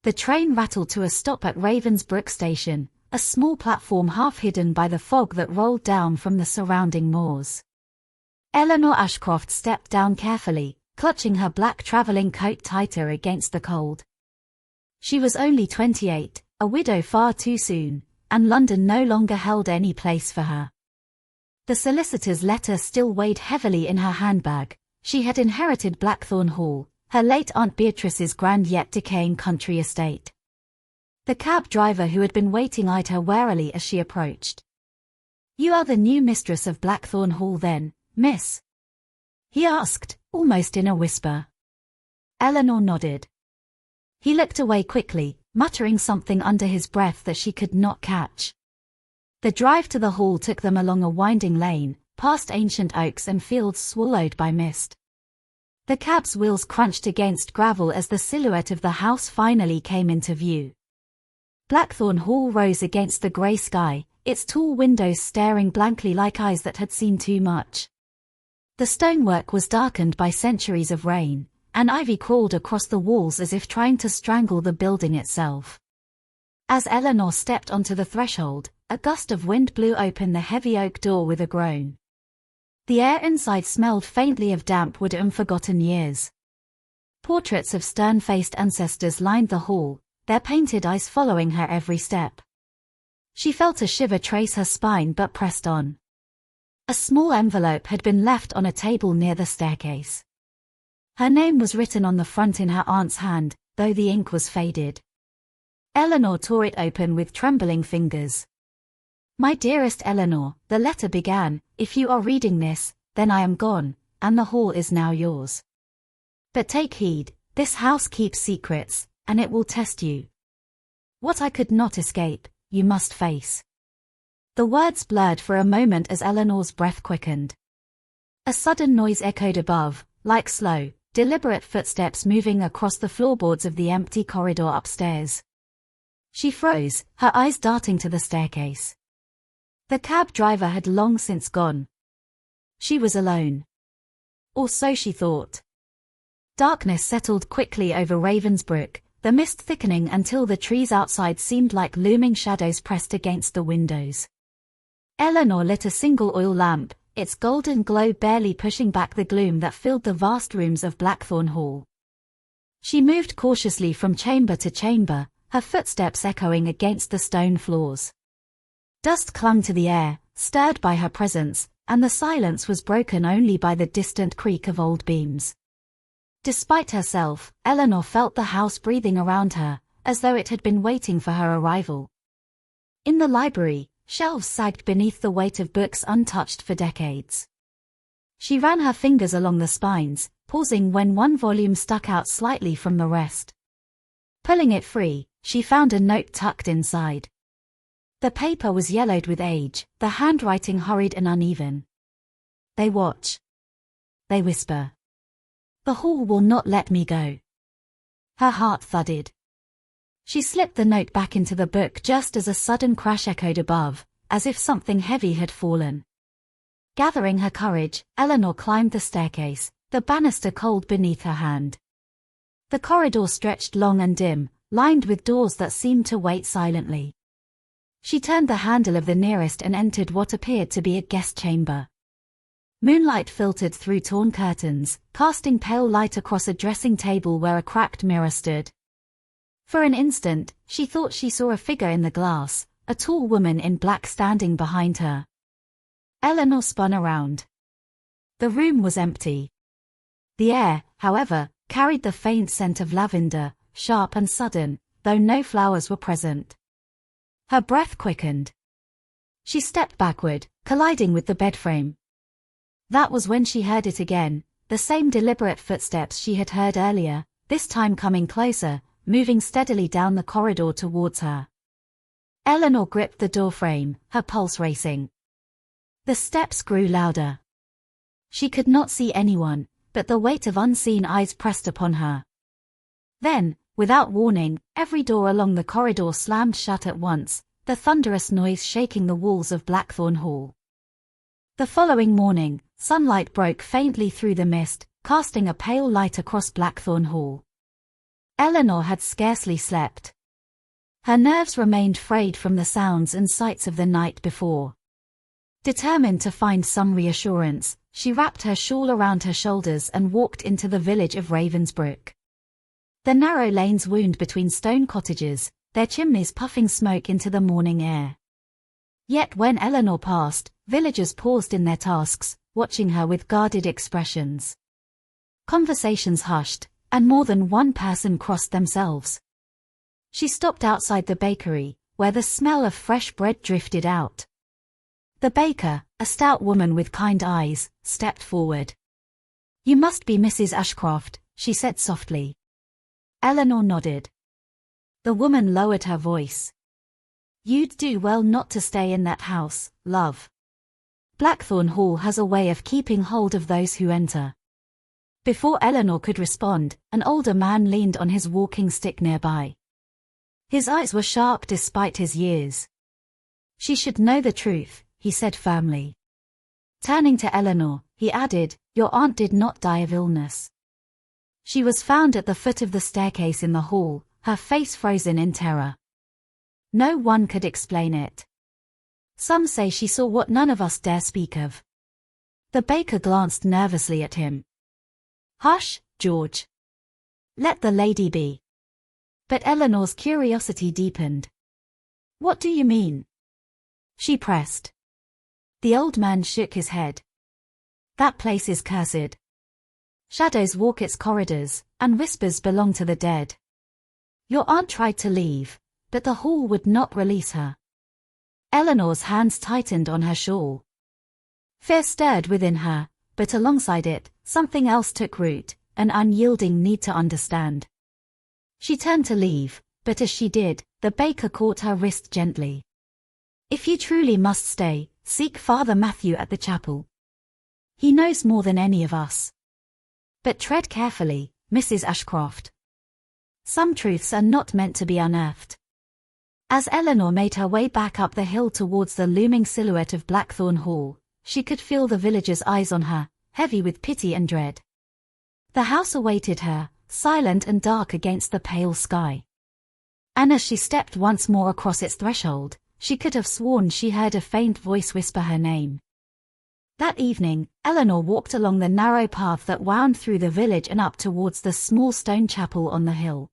The train rattled to a stop at Ravensbrook Station, a small platform half hidden by the fog that rolled down from the surrounding moors. Eleanor Ashcroft stepped down carefully, clutching her black traveling coat tighter against the cold. She was only 28, a widow far too soon, and London no longer held any place for her. The solicitor's letter still weighed heavily in her handbag. She had inherited Blackthorn Hall, her late Aunt Beatrice's grand yet decaying country estate. The cab driver who had been waiting eyed her warily as she approached. "You are the new mistress of Blackthorn Hall then, miss?" he asked, almost in a whisper. Eleanor nodded. He looked away quickly, muttering something under his breath that she could not catch. The drive to the hall took them along a winding lane, past ancient oaks and fields swallowed by mist. The cab's wheels crunched against gravel as the silhouette of the house finally came into view. Blackthorn Hall rose against the grey sky, its tall windows staring blankly like eyes that had seen too much. The stonework was darkened by centuries of rain, and ivy crawled across the walls as if trying to strangle the building itself. As Eleanor stepped onto the threshold, a gust of wind blew open the heavy oak door with a groan. The air inside smelled faintly of damp wood and forgotten years. Portraits of stern-faced ancestors lined the hall, their painted eyes following her every step. She felt a shiver trace her spine but pressed on. A small envelope had been left on a table near the staircase. Her name was written on the front in her aunt's hand, though the ink was faded. Eleanor tore it open with trembling fingers. "My dearest Eleanor," the letter began, "if you are reading this, then I am gone, and the hall is now yours. But take heed, this house keeps secrets, and it will test you. What I could not escape, you must face." The words blurred for a moment as Eleanor's breath quickened. A sudden noise echoed above, like slow, deliberate footsteps moving across the floorboards of the empty corridor upstairs. She froze, her eyes darting to the staircase. The cab driver had long since gone. She was alone. Or so she thought. Darkness settled quickly over Ravensbrook, the mist thickening until the trees outside seemed like looming shadows pressed against the windows. Eleanor lit a single oil lamp, its golden glow barely pushing back the gloom that filled the vast rooms of Blackthorn Hall. She moved cautiously from chamber to chamber, her footsteps echoing against the stone floors. Dust clung to the air, stirred by her presence, and the silence was broken only by the distant creak of old beams. Despite herself, Eleanor felt the house breathing around her, as though it had been waiting for her arrival. In the library, shelves sagged beneath the weight of books untouched for decades. She ran her fingers along the spines, pausing when one volume stuck out slightly from the rest. Pulling it free, she found a note tucked inside. The paper was yellowed with age, the handwriting hurried and uneven. "They watch. They whisper. The hall will not let me go." Her heart thudded. She slipped the note back into the book just as a sudden crash echoed above, as if something heavy had fallen. Gathering her courage, Eleanor climbed the staircase, the banister cold beneath her hand. The corridor stretched long and dim, lined with doors that seemed to wait silently. She turned the handle of the nearest and entered what appeared to be a guest chamber. Moonlight filtered through torn curtains, casting pale light across a dressing table where a cracked mirror stood. For an instant, she thought she saw a figure in the glass, a tall woman in black standing behind her. Eleanor spun around. The room was empty. The air, however, carried the faint scent of lavender, sharp and sudden, though no flowers were present. Her breath quickened. She stepped backward, colliding with the bedframe. That was when she heard it again, the same deliberate footsteps she had heard earlier, this time coming closer, moving steadily down the corridor towards her. Eleanor gripped the doorframe, her pulse racing. The steps grew louder. She could not see anyone, but the weight of unseen eyes pressed upon her. Then, without warning, every door along the corridor slammed shut at once, the thunderous noise shaking the walls of Blackthorn Hall. The following morning, sunlight broke faintly through the mist, casting a pale light across Blackthorn Hall. Eleanor had scarcely slept. Her nerves remained frayed from the sounds and sights of the night before. Determined to find some reassurance, she wrapped her shawl around her shoulders and walked into the village of Ravensbrook. The narrow lanes wound between stone cottages, their chimneys puffing smoke into the morning air. Yet when Eleanor passed, villagers paused in their tasks, watching her with guarded expressions. Conversations hushed, and more than one person crossed themselves. She stopped outside the bakery, where the smell of fresh bread drifted out. The baker, a stout woman with kind eyes, stepped forward. "You must be Mrs. Ashcroft," she said softly. Eleanor nodded. The woman lowered her voice. "You'd do well not to stay in that house, love. Blackthorn Hall has a way of keeping hold of those who enter." Before Eleanor could respond, an older man leaned on his walking stick nearby. His eyes were sharp despite his years. "She should know the truth," he said firmly. Turning to Eleanor, he added, "Your aunt did not die of illness. She was found at the foot of the staircase in the hall, her face frozen in terror. No one could explain it. Some say she saw what none of us dare speak of." The baker glanced nervously at him. "Hush, George. Let the lady be." But Eleanor's curiosity deepened. "What do you mean?" she pressed. The old man shook his head. "That place is cursed. Shadows walk its corridors, and whispers belong to the dead. Your aunt tried to leave, but the hall would not release her." Eleanor's hands tightened on her shawl. Fear stirred within her, but alongside it, something else took root, an unyielding need to understand. She turned to leave, but as she did, the baker caught her wrist gently. "If you truly must stay, seek Father Matthew at the chapel. He knows more than any of us. But tread carefully, Mrs. Ashcroft. Some truths are not meant to be unearthed." As Eleanor made her way back up the hill towards the looming silhouette of Blackthorn Hall, she could feel the villagers' eyes on her, heavy with pity and dread. The house awaited her, silent and dark against the pale sky. And as she stepped once more across its threshold, she could have sworn she heard a faint voice whisper her name. That evening, Eleanor walked along the narrow path that wound through the village and up towards the small stone chapel on the hill.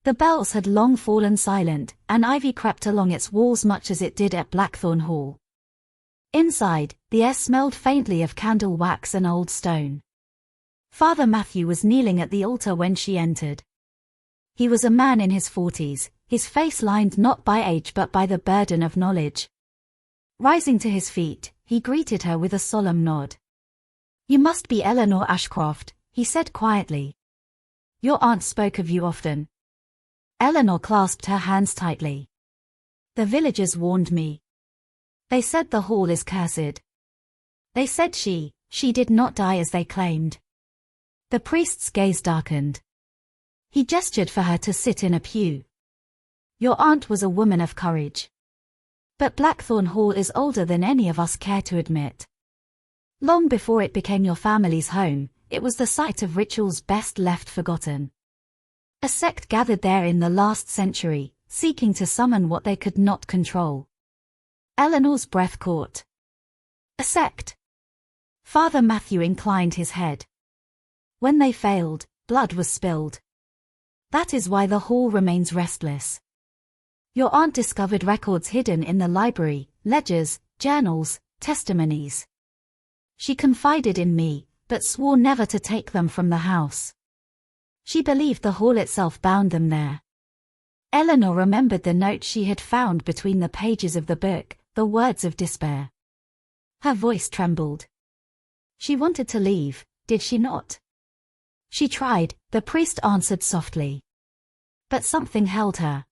The bells had long fallen silent, and ivy crept along its walls much as it did at Blackthorn Hall. Inside, the air smelled faintly of candle wax and old stone. Father Matthew was kneeling at the altar when she entered. He was a man in his 40s, his face lined not by age but by the burden of knowledge. Rising to his feet, he greeted her with a solemn nod. "You must be Eleanor Ashcroft," he said quietly. "Your aunt spoke of you often." Eleanor clasped her hands tightly. "The villagers warned me. They said the hall is cursed. They said she did not die as they claimed." The priest's gaze darkened. He gestured for her to sit in a pew. "Your aunt was a woman of courage. But Blackthorn Hall is older than any of us care to admit. Long before it became your family's home, it was the site of rituals best left forgotten. A sect gathered there in the last century, seeking to summon what they could not control." Eleanor's breath caught. "A sect?" Father Matthew inclined his head. "When they failed, blood was spilled. That is why the hall remains restless. Your aunt discovered records hidden in the library, ledgers, journals, testimonies. She confided in me, but swore never to take them from the house. She believed the hall itself bound them there." Eleanor remembered the note she had found between the pages of the book, the words of despair. Her voice trembled. "She wanted to leave, did she not?" "She tried," the priest answered softly. "But something held her.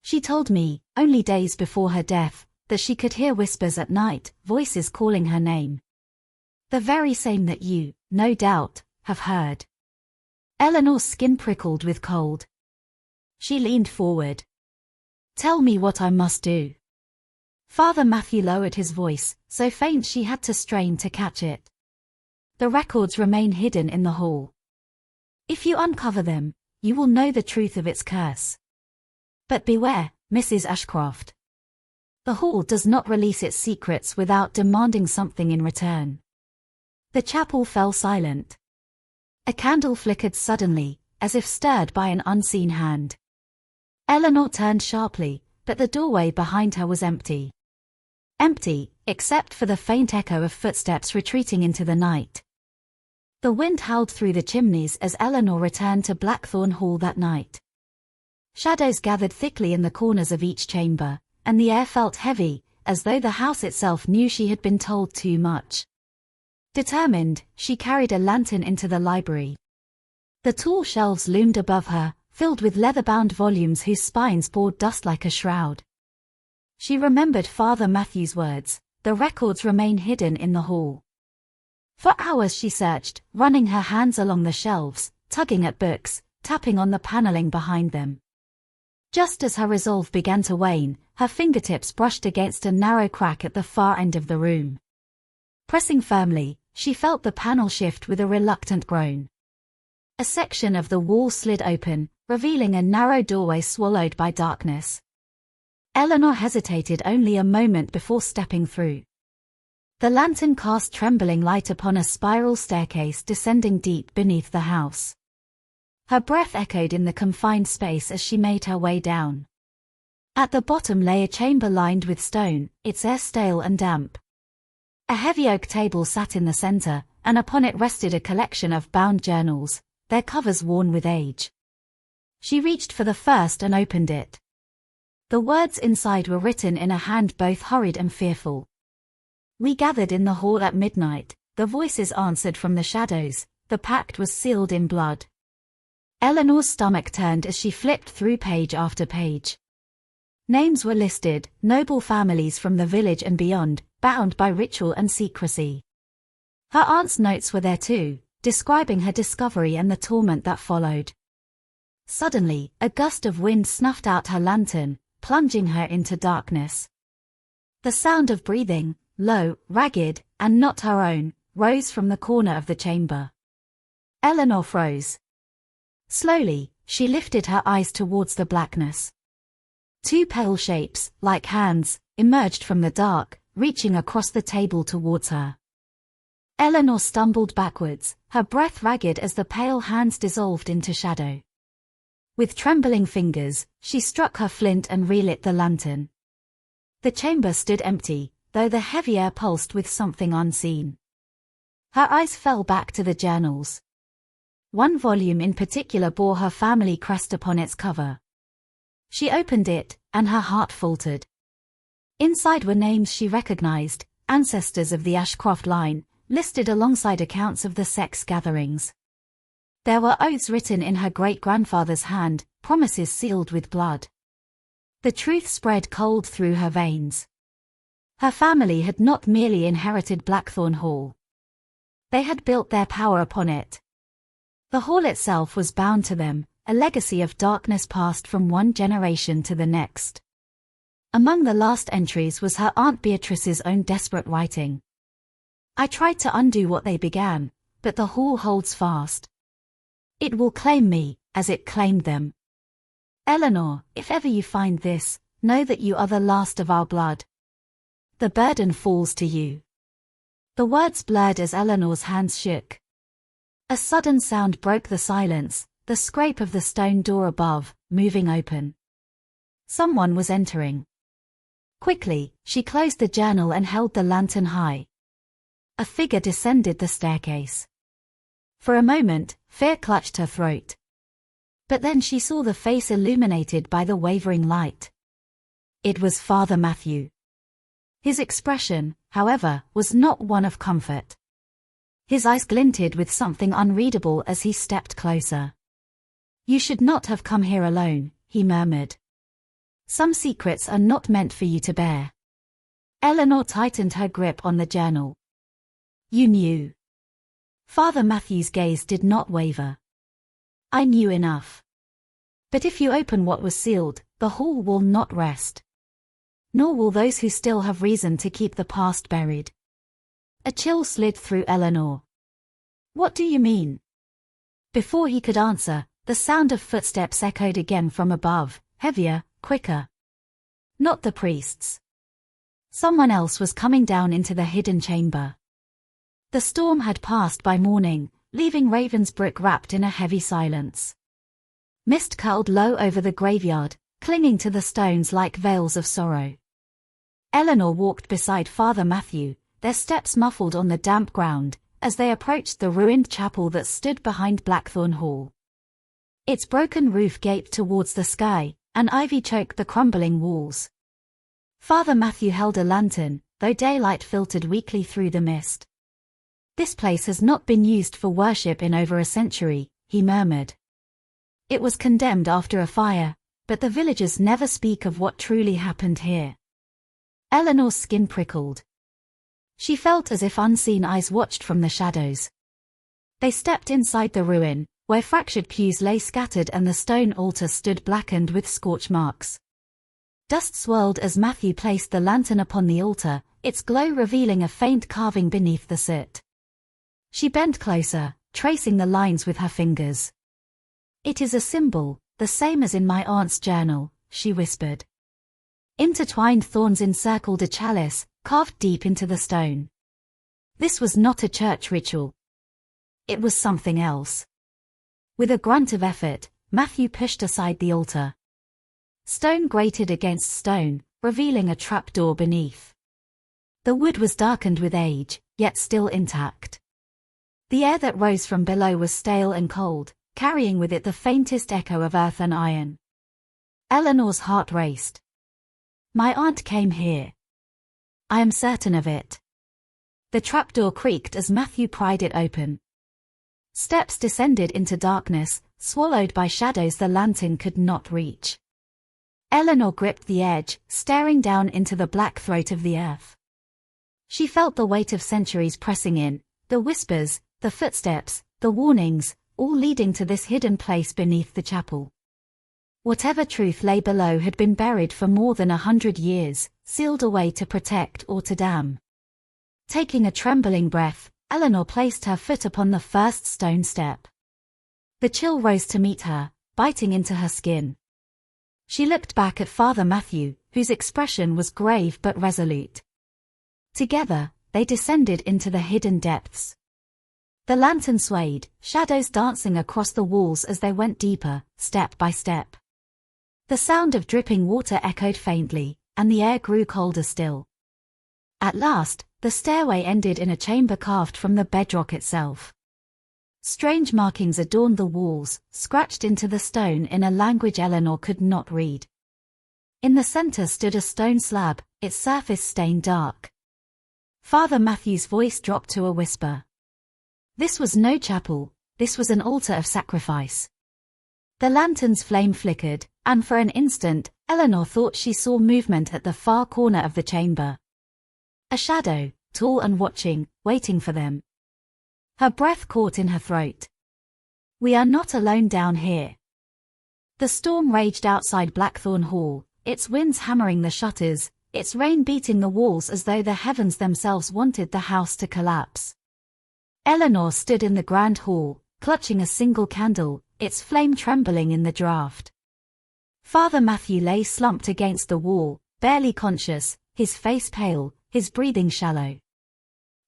She told me, only days before her death, that she could hear whispers at night, voices calling her name. The very same that you, no doubt, have heard." Eleanor's skin prickled with cold. She leaned forward. "Tell me what I must do." Father Matthew lowered his voice, so faint she had to strain to catch it. "The records remain hidden in the hall. If you uncover them, you will know the truth of its curse. But beware, Mrs. Ashcroft. The hall does not release its secrets without demanding something in return. The chapel fell silent. A candle flickered suddenly, as if stirred by an unseen hand. Eleanor turned sharply, but the doorway behind her was empty. Empty, except for the faint echo of footsteps retreating into the night. The wind howled through the chimneys as Eleanor returned to Blackthorn Hall that night. Shadows gathered thickly in the corners of each chamber, and the air felt heavy, as though the house itself knew she had been told too much. Determined, she carried a lantern into the library. The tall shelves loomed above her, filled with leather-bound volumes whose spines bore dust like a shroud. She remembered Father Matthew's words, "The records remain hidden in the hall." For hours she searched, running her hands along the shelves, tugging at books, tapping on the paneling behind them. Just as her resolve began to wane, her fingertips brushed against a narrow crack at the far end of the room. Pressing firmly, she felt the panel shift with a reluctant groan. A section of the wall slid open, revealing a narrow doorway swallowed by darkness. Eleanor hesitated only a moment before stepping through. The lantern cast trembling light upon a spiral staircase descending deep beneath the house. Her breath echoed in the confined space as she made her way down. At the bottom lay a chamber lined with stone, its air stale and damp. A heavy oak table sat in the center, and upon it rested a collection of bound journals, their covers worn with age. She reached for the first and opened it. The words inside were written in a hand both hurried and fearful. "We gathered in the hall at midnight," the voices answered from the shadows, "the pact was sealed in blood." Eleanor's stomach turned as she flipped through page after page. Names were listed, noble families from the village and beyond, bound by ritual and secrecy. Her aunt's notes were there too, describing her discovery and the torment that followed. Suddenly, a gust of wind snuffed out her lantern, plunging her into darkness. The sound of breathing, low, ragged, and not her own, rose from the corner of the chamber. Eleanor froze. Slowly, she lifted her eyes towards the blackness. Two pale shapes, like hands, emerged from the dark, reaching across the table towards her. Eleanor stumbled backwards, her breath ragged as the pale hands dissolved into shadow. With trembling fingers, she struck her flint and relit the lantern. The chamber stood empty, though the heavy air pulsed with something unseen. Her eyes fell back to the journals. One volume in particular bore her family crest upon its cover. She opened it, and her heart faltered. Inside were names she recognized, ancestors of the Ashcroft line, listed alongside accounts of the sex gatherings. There were oaths written in her great-grandfather's hand, promises sealed with blood. The truth spread cold through her veins. Her family had not merely inherited Blackthorn Hall. They had built their power upon it. The hall itself was bound to them, a legacy of darkness passed from one generation to the next. Among the last entries was her Aunt Beatrice's own desperate writing. "I tried to undo what they began, but the hall holds fast. It will claim me, as it claimed them. Eleanor, if ever you find this, know that you are the last of our blood. The burden falls to you." The words blurred as Eleanor's hands shook. A sudden sound broke the silence, the scrape of the stone door above, moving open. Someone was entering. Quickly, she closed the journal and held the lantern high. A figure descended the staircase. For a moment, fear clutched her throat. But then she saw the face illuminated by the wavering light. It was Father Matthew. His expression, however, was not one of comfort. His eyes glinted with something unreadable as he stepped closer. "You should not have come here alone," he murmured. "Some secrets are not meant for you to bear." Eleanor tightened her grip on the journal. "You knew." Father Matthew's gaze did not waver. "I knew enough. But if you open what was sealed, the hall will not rest. Nor will those who still have reason to keep the past buried." A chill slid through Eleanor. "What do you mean?" Before he could answer, the sound of footsteps echoed again from above, heavier, quicker. Not the priests. Someone else was coming down into the hidden chamber. The storm had passed by morning, leaving Ravensbrück wrapped in a heavy silence. Mist curled low over the graveyard, clinging to the stones like veils of sorrow. Eleanor walked beside Father Matthew, their steps muffled on the damp ground, as they approached the ruined chapel that stood behind Blackthorn Hall. Its broken roof gaped towards the sky, and ivy choked the crumbling walls. Father Matthew held a lantern, though daylight filtered weakly through the mist. "This place has not been used for worship in over a century," he murmured. "It was condemned after a fire, but the villagers never speak of what truly happened here." Eleanor's skin prickled. She felt as if unseen eyes watched from the shadows. They stepped inside the ruin, where fractured pews lay scattered and the stone altar stood blackened with scorch marks. Dust swirled as Matthew placed the lantern upon the altar, its glow revealing a faint carving beneath the soot. She bent closer, tracing the lines with her fingers. "It is a symbol, the same as in my aunt's journal," she whispered. Intertwined thorns encircled a chalice, carved deep into the stone. This was not a church ritual. It was something else. With a grunt of effort, Matthew pushed aside the altar. Stone grated against stone, revealing a trapdoor beneath. The wood was darkened with age, yet still intact. The air that rose from below was stale and cold, carrying with it the faintest echo of earth and iron. Eleanor's heart raced. "My aunt came here. I am certain of it." The trapdoor creaked as Matthew pried it open. Steps descended into darkness, swallowed by shadows the lantern could not reach. Eleanor gripped the edge, staring down into the black throat of the earth. She felt the weight of centuries pressing in, the whispers, the footsteps, the warnings, all leading to this hidden place beneath the chapel. Whatever truth lay below had been buried for more than 100 years, sealed away to protect or to damn. Taking a trembling breath, Eleanor placed her foot upon the first stone step. The chill rose to meet her, biting into her skin. She looked back at Father Matthew, whose expression was grave but resolute. Together, they descended into the hidden depths. The lantern swayed, shadows dancing across the walls as they went deeper, step by step. The sound of dripping water echoed faintly, and the air grew colder still. At last, the stairway ended in a chamber carved from the bedrock itself. Strange markings adorned the walls, scratched into the stone in a language Eleanor could not read. In the center stood a stone slab, its surface stained dark. Father Matthew's voice dropped to a whisper. This was no chapel, this was an altar of sacrifice. The lantern's flame flickered, and for an instant, Eleanor thought she saw movement at the far corner of the chamber. A shadow, tall and watching, waiting for them. Her breath caught in her throat. "We are not alone down here." The storm raged outside Blackthorn Hall, its winds hammering the shutters, its rain beating the walls as though the heavens themselves wanted the house to collapse. Eleanor stood in the grand hall, clutching a single candle, its flame trembling in the draught. Father Matthew lay slumped against the wall, barely conscious, his face pale, his breathing shallow.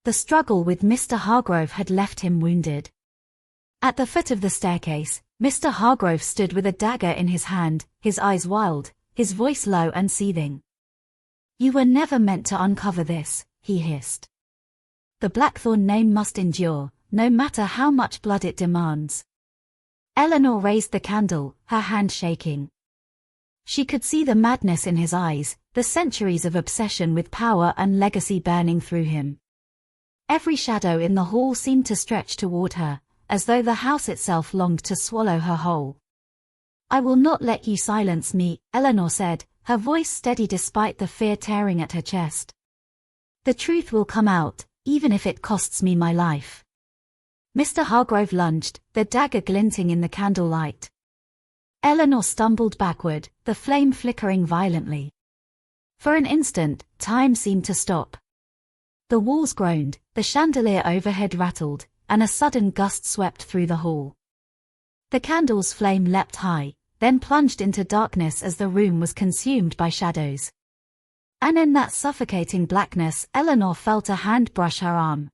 The struggle with Mr. Hargrove had left him wounded. At the foot of the staircase, Mr. Hargrove stood with a dagger in his hand, his eyes wild, his voice low and seething. "You were never meant to uncover this," he hissed. "The Blackthorn name must endure, no matter how much blood it demands." Eleanor raised the candle, her hand shaking. She could see the madness in his eyes, the centuries of obsession with power and legacy burning through him. Every shadow in the hall seemed to stretch toward her, as though the house itself longed to swallow her whole. "I will not let you silence me," Eleanor said, her voice steady despite the fear tearing at her chest. "The truth will come out, even if it costs me my life." Mr. Hargrove lunged, the dagger glinting in the candlelight. Eleanor stumbled backward, the flame flickering violently. For an instant, time seemed to stop. The walls groaned, the chandelier overhead rattled, and a sudden gust swept through the hall. The candle's flame leapt high, then plunged into darkness as the room was consumed by shadows. And in that suffocating blackness, Eleanor felt a hand brush her arm.